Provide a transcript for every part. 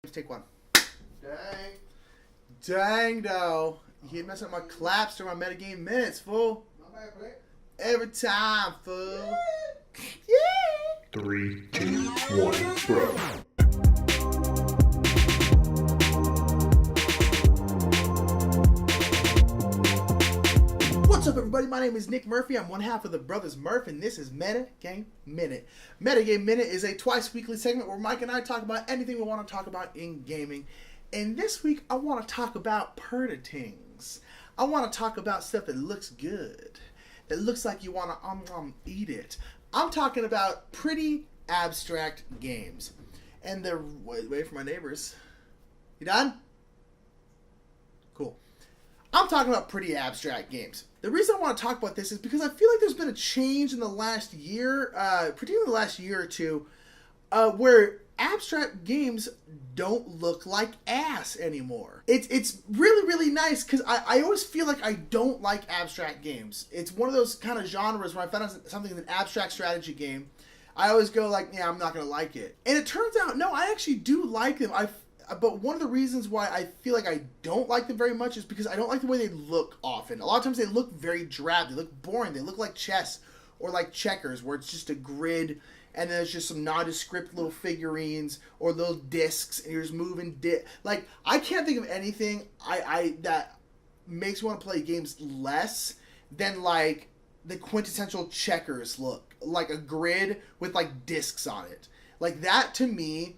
Let's take one. Dang. Dang, though. You keep messing up my claps during my metagame minutes, fool. Not bad, Blake. Every time, fool. Yeah. 3, 2, 1, bro. What's up, everybody? My name is Nick Murphy. I'm one half of the Brothers Murph, and this is Metagame Minute. Metagame Minute is a twice-weekly segment where Mike and I talk about anything we want to talk about in gaming. And this week, I want to talk about purdatings. I want to talk about stuff that looks good, that looks like you want to eat it. I'm talking about pretty abstract games. And they're wait for my neighbors. You done? Cool. I'm talking about pretty abstract games. The reason I want to talk about this is because I feel like there's been a change in the last year, particularly the last year or two, where abstract games don't look like ass anymore. It's really, really nice because I always feel like I don't like abstract games. It's one of those kind of genres where I find out something is an abstract strategy game, I always go like, yeah, I'm not going to like it. And it turns out, no, I actually do like them. But one of the reasons why I feel like I don't like them very much is because I don't like the way they look often. A lot of times they look very drab. They look boring. They look like chess or like checkers where it's just a grid and there's just some nondescript little figurines or little discs and you're just moving. Like, I can't think of anything that makes me want to play games less than like the quintessential checkers look. Like a grid with like discs on it. Like that to me...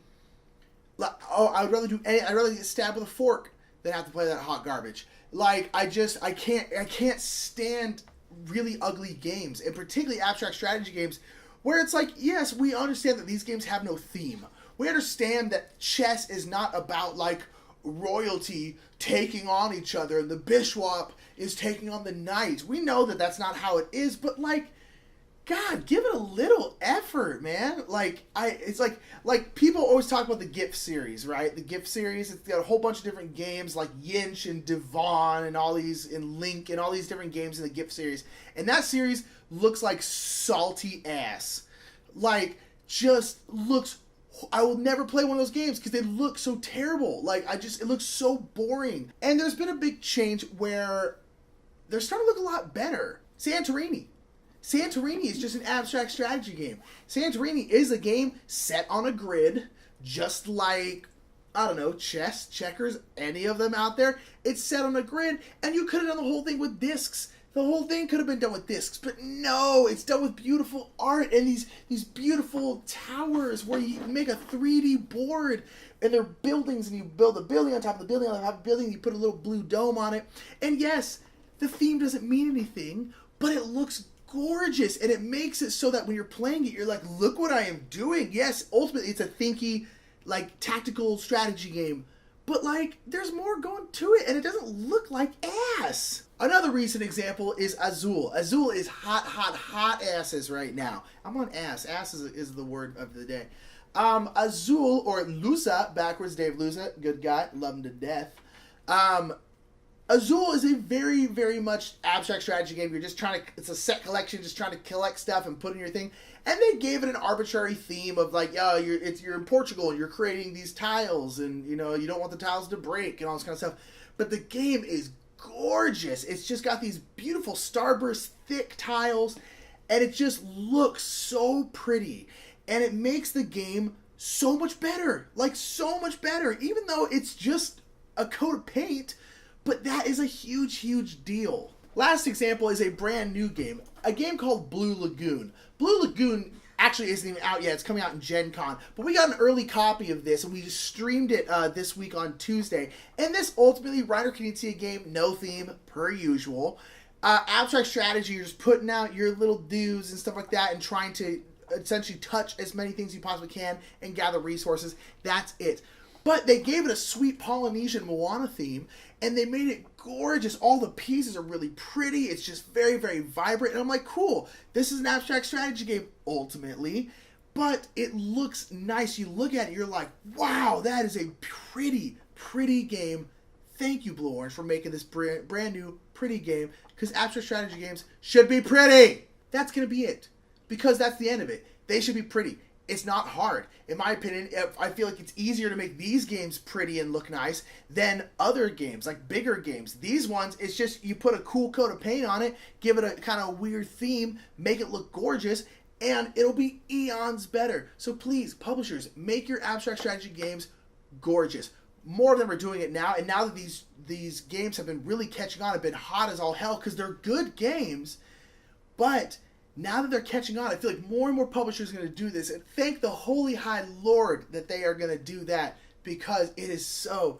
Oh, I'd rather get stabbed with a fork than have to play that hot garbage. Like, I can't stand really ugly games, and particularly abstract strategy games, where it's like, yes, we understand that these games have no theme. We understand that chess is not about, like, royalty taking on each other, and the bishop is taking on the knight. We know that that's not how it is, but, like, God, give it a little effort, man. It's like people always talk about the GIF series, right? The GIF series, it's got a whole bunch of different games like Yinch and Devon and all these, and Link and all these different games in the GIF series. And that series looks like salty ass. Like, just looks... I will never play one of those games because they look so terrible. It looks so boring. And there's been a big change where they're starting to look a lot better. Santorini is just an abstract strategy game. Santorini is a game set on a grid, just like, I don't know, chess, checkers, any of them out there. It's set on a grid, and you could have done the whole thing with discs. The whole thing could have been done with discs, but no, it's done with beautiful art and these beautiful towers where you make a 3D board, and they're buildings, and you build a building on top of the building on top of the building, and you put a little blue dome on it. And yes, the theme doesn't mean anything, but it looks gorgeous, and it makes it so that when you're playing it, you're like, look what I am doing. Yes, ultimately it's a thinky, like, tactical strategy game, but like, there's more going to it, and it doesn't look like ass. Another recent example is Azul. Azul is hot asses right now. I'm on ass. Ass is the word of the day. Azul, or Lusa, backwards Dave Lusa, good guy, love him to death. Azul is a very, very much abstract strategy game. You're just trying to... It's a set collection, just trying to collect stuff and put in your thing. And they gave it an arbitrary theme of like, you're in Portugal and you're creating these tiles and, you know, you don't want the tiles to break and all this kind of stuff. But the game is gorgeous. It's just got these beautiful starburst, thick tiles. And it just looks so pretty. And it makes the game so much better. Like, so much better. Even though it's just a coat of paint... But that is a huge, huge deal. Last example is a brand new game. A game called Blue Lagoon. Blue Lagoon actually isn't even out yet. It's coming out in Gen Con. But we got an early copy of this, and we just streamed it this week on Tuesday. And this ultimately, Ryder Knizia game, no theme, per usual. Abstract strategy, you're just putting out your little dudes and stuff like that and trying to essentially touch as many things you possibly can and gather resources. That's it. But they gave it a sweet Polynesian Moana theme, and they made it gorgeous. All the pieces are really pretty. It's just very, very vibrant. And I'm like, cool, this is an abstract strategy game, ultimately. But it looks nice. You look at it, you're like, wow, that is a pretty, pretty game. Thank you, Blue Orange, for making this brand new, pretty game. Because abstract strategy games should be pretty. That's going to be it. Because that's the end of it. They should be pretty. It's not hard. In my opinion, I feel like it's easier to make these games pretty and look nice than other games, like bigger games. These ones, it's just you put a cool coat of paint on it, give it a kind of weird theme, make it look gorgeous, and it'll be eons better. So please, publishers, make your abstract strategy games gorgeous. More of them are doing it now, and now that these games have been really catching on, have been hot as all hell because they're good games, but now that they're catching on, I feel like more and more publishers are going to do this, and thank the holy high Lord that they are going to do that, because it is so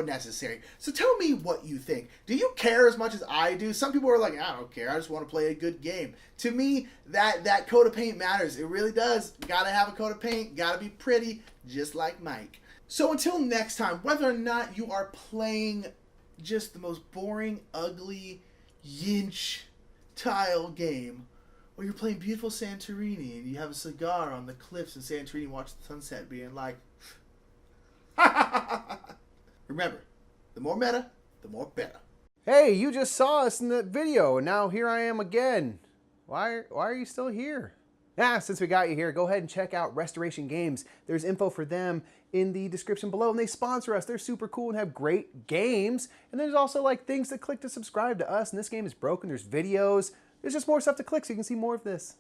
necessary. So tell me what you think. Do you care as much as I do? Some people are like, I don't care, I just want to play a good game. To me, that coat of paint matters. It really does. Gotta have a coat of paint, gotta be pretty, just like Mike. So until next time, whether or not you are playing just the most boring, ugly, yinch tile game, or you're playing beautiful Santorini and you have a cigar on the cliffs in Santorini, watch the sunset being like, remember, the more meta, the more better. Hey, you just saw us in that video, and now here I am again. Why are you still here? Since we got you here, go ahead and check out Restoration Games. There's info for them in the description below, and they sponsor us. They're super cool and have great games. And there's also like things to click to subscribe to us, and this game is broken. There's videos. There's just more stuff to click so you can see more of this.